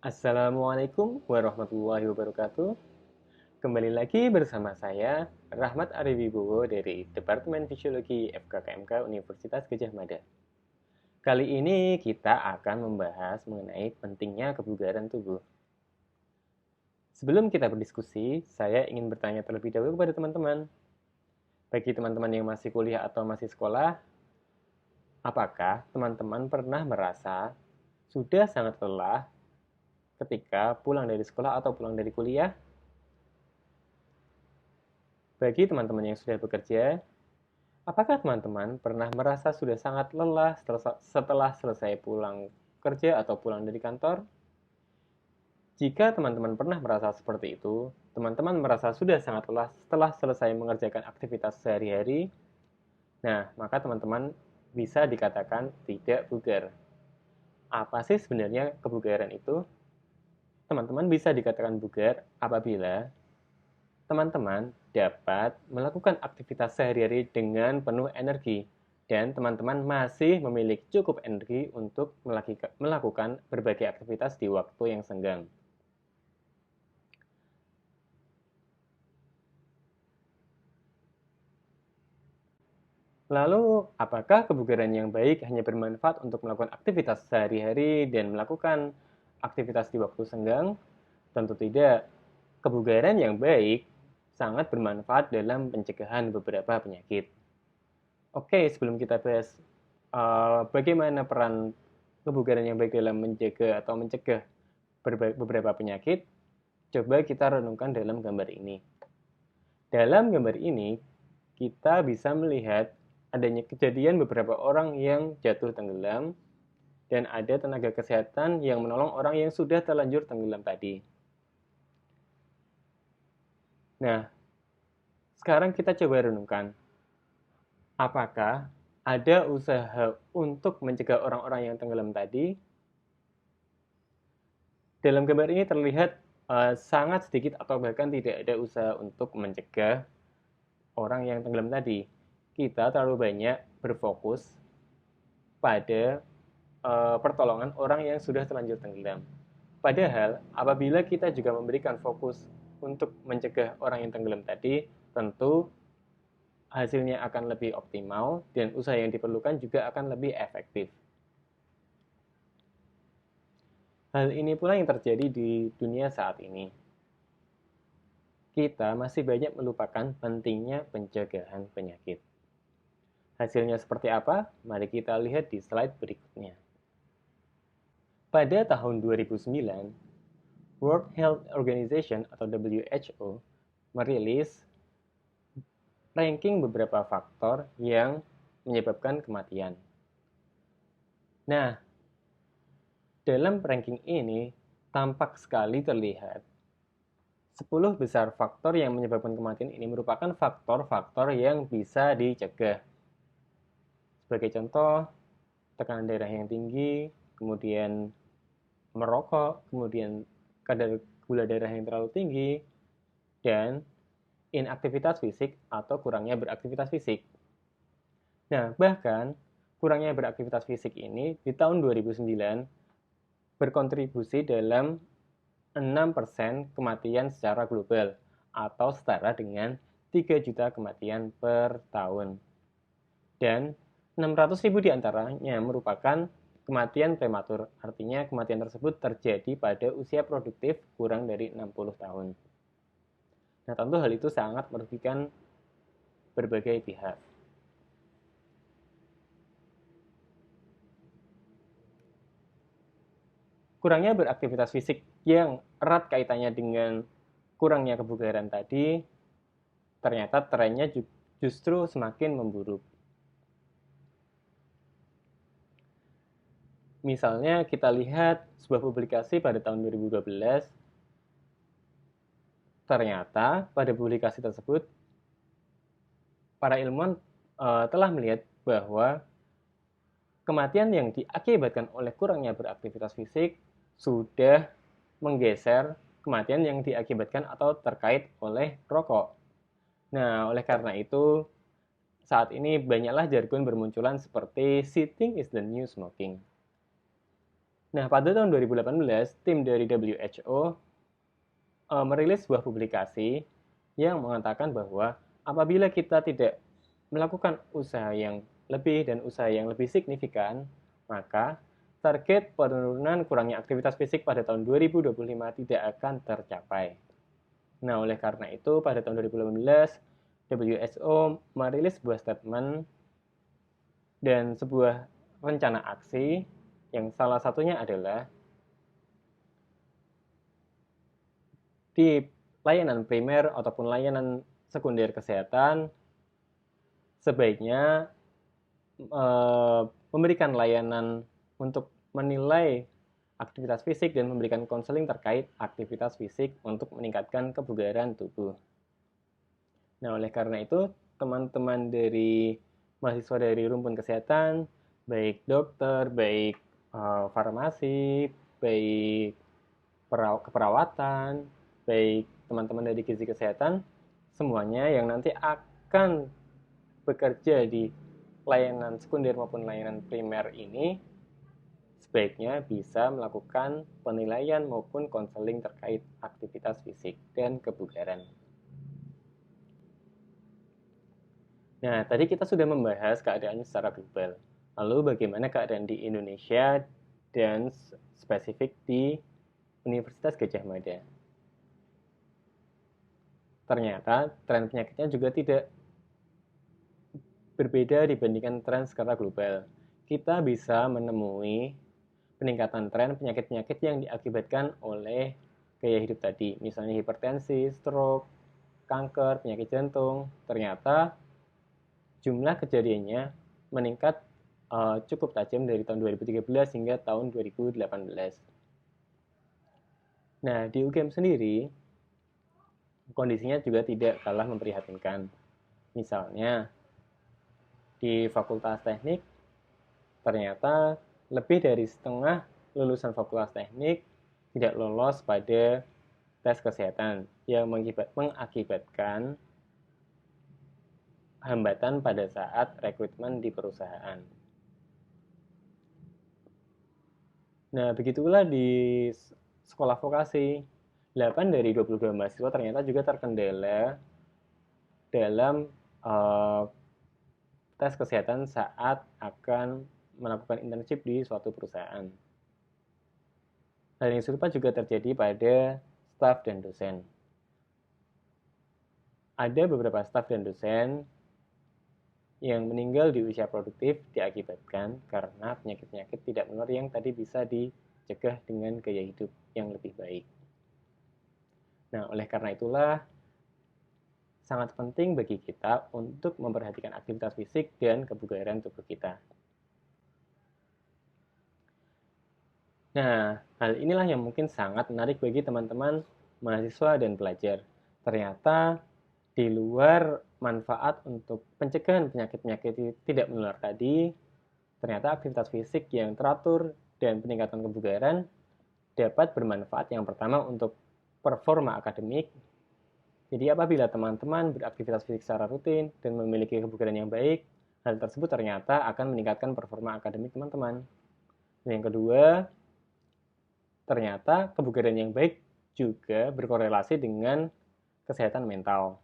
Assalamualaikum warahmatullahi wabarakatuh. Kembali lagi bersama saya, Rahmat Ariwibowo dari Departemen Fisiologi FKKMK Universitas Gadjah Mada. Kali ini kita akan membahas mengenai pentingnya kebugaran tubuh. Sebelum kita berdiskusi, saya ingin bertanya terlebih dahulu kepada teman-teman. Bagi teman-teman yang masih kuliah atau masih sekolah, apakah teman-teman pernah merasa sudah sangat lelah ketika pulang dari sekolah atau pulang dari kuliah? Bagi teman-teman yang sudah bekerja, apakah teman-teman pernah merasa sudah sangat lelah setelah selesai pulang kerja atau pulang dari kantor? Jika teman-teman pernah merasa seperti itu, teman-teman merasa sudah sangat lelah setelah selesai mengerjakan aktivitas sehari-hari, nah, maka teman-teman bisa dikatakan tidak bugar. Apa sih sebenarnya kebugaran itu? Teman-teman bisa dikatakan bugar apabila teman-teman dapat melakukan aktivitas sehari-hari dengan penuh energi dan teman-teman masih memiliki cukup energi untuk melakukan berbagai aktivitas di waktu yang senggang. Lalu, apakah kebugaran yang baik hanya bermanfaat untuk melakukan aktivitas sehari-hari dan melakukan aktivitas di waktu senggang? Tentu tidak. Kebugaran yang baik sangat bermanfaat dalam pencegahan beberapa penyakit. Oke, sebelum kita bahas bagaimana peran kebugaran yang baik dalam menjaga atau mencegah beberapa penyakit, coba kita renungkan dalam gambar ini. Dalam gambar ini, kita bisa melihat adanya kejadian beberapa orang yang jatuh tenggelam dan ada tenaga kesehatan yang menolong orang yang sudah terlanjur tenggelam tadi. Nah, sekarang kita coba renungkan, apakah ada usaha untuk mencegah orang-orang yang tenggelam tadi? Dalam gambar ini terlihat sangat sedikit atau bahkan tidak ada usaha untuk mencegah orang yang tenggelam tadi. Kita terlalu banyak berfokus pada pertolongan orang yang sudah terlanjur tenggelam. Padahal, apabila kita juga memberikan fokus untuk mencegah orang yang tenggelam tadi, tentu hasilnya akan lebih optimal dan usaha yang diperlukan juga akan lebih efektif. Hal ini pula yang terjadi di dunia saat ini. Kita masih banyak melupakan pentingnya pencegahan penyakit. Hasilnya seperti apa? Mari kita lihat di slide berikutnya. Pada tahun 2009, World Health Organization atau WHO merilis ranking beberapa faktor yang menyebabkan kematian. Nah, dalam ranking ini tampak sekali terlihat 10 besar faktor yang menyebabkan kematian ini merupakan faktor-faktor yang bisa dicegah. Sebagai contoh, tekanan darah yang tinggi, kemudian merokok, kemudian kadar gula darah yang terlalu tinggi, dan inaktivitas fisik atau kurangnya beraktivitas fisik. Nah, bahkan kurangnya beraktivitas fisik ini di tahun 2009 berkontribusi dalam 6% kematian secara global atau setara dengan 3 juta kematian per tahun. Dan 600.000 diantaranya merupakan kematian prematur, artinya kematian tersebut terjadi pada usia produktif kurang dari 60 tahun. Nah, tentu hal itu sangat merugikan berbagai pihak. Kurangnya beraktivitas fisik yang erat kaitannya dengan kurangnya kebugaran tadi, ternyata trennya justru semakin memburuk. Misalnya kita lihat sebuah publikasi pada tahun 2012, ternyata pada publikasi tersebut para ilmuwan telah melihat bahwa kematian yang diakibatkan oleh kurangnya beraktivitas fisik sudah menggeser kematian yang diakibatkan atau terkait oleh rokok. Nah, oleh karena itu, saat ini banyaklah jargon bermunculan seperti sitting is the new smoking. Nah, pada tahun 2018, tim dari WHO merilis sebuah publikasi yang mengatakan bahwa apabila kita tidak melakukan usaha yang lebih dan usaha yang lebih signifikan, maka target penurunan kurangnya aktivitas fisik pada tahun 2025 tidak akan tercapai. Nah, oleh karena itu, pada tahun 2018, WHO merilis sebuah statement dan sebuah rencana aksi yang salah satunya adalah di layanan primer ataupun layanan sekunder kesehatan sebaiknya memberikan layanan untuk menilai aktivitas fisik dan memberikan konseling terkait aktivitas fisik untuk meningkatkan kebugaran tubuh. Nah, oleh karena itu, teman-teman dari mahasiswa dari rumpun kesehatan, baik dokter, baik farmasi, baik keperawatan, baik teman-teman dari gizi kesehatan, semuanya yang nanti akan bekerja di layanan sekunder maupun layanan primer ini sebaiknya bisa melakukan penilaian maupun konseling terkait aktivitas fisik dan kebugaran. Nah, tadi kita sudah membahas keadaan secara global. Lalu bagaimana keadaan di Indonesia dan spesifik di Universitas Gadjah Mada? Ternyata tren penyakitnya juga tidak berbeda dibandingkan tren skala global. Kita bisa menemui peningkatan tren penyakit-penyakit yang diakibatkan oleh gaya hidup tadi, misalnya hipertensi, stroke, kanker, penyakit jantung. Ternyata jumlah kejadiannya meningkat cukup tajam dari tahun 2013 hingga tahun 2018. Nah, di UGM sendiri, kondisinya juga tidak kalah memprihatinkan. Misalnya, di Fakultas Teknik, ternyata lebih dari setengah lulusan Fakultas Teknik tidak lolos pada tes kesehatan yang mengakibatkan hambatan pada saat rekrutmen di perusahaan. Nah, begitulah di sekolah vokasi. 8 dari 22 mahasiswa ternyata juga terkendala dalam tes kesehatan saat akan melakukan internship di suatu perusahaan. Hal yang serupa juga terjadi pada staf dan dosen. Ada beberapa staf dan dosen yang meninggal di usia produktif diakibatkan karena penyakit-penyakit tidak menular yang tadi bisa dicegah dengan gaya hidup yang lebih baik. Nah, oleh karena itulah sangat penting bagi kita untuk memperhatikan aktivitas fisik dan kebugaran tubuh kita. Nah, hal inilah yang mungkin sangat menarik bagi teman-teman mahasiswa dan pelajar. Ternyata di luar manfaat untuk pencegahan penyakit-penyakit tidak menular tadi, ternyata aktivitas fisik yang teratur dan peningkatan kebugaran dapat bermanfaat yang pertama untuk performa akademik. Jadi apabila teman-teman beraktivitas fisik secara rutin dan memiliki kebugaran yang baik, hal tersebut ternyata akan meningkatkan performa akademik teman-teman. Dan yang kedua, ternyata kebugaran yang baik juga berkorelasi dengan kesehatan mental.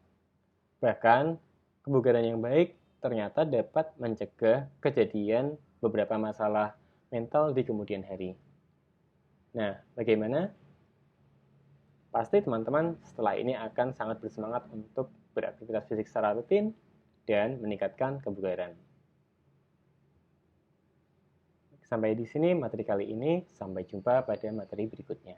Bahkan, kebugaran yang baik ternyata dapat mencegah kejadian beberapa masalah mental di kemudian hari. Nah, bagaimana? Pasti teman-teman setelah ini akan sangat bersemangat untuk beraktivitas fisik secara rutin dan meningkatkan kebugaran. Sampai di sini materi kali ini, sampai jumpa pada materi berikutnya.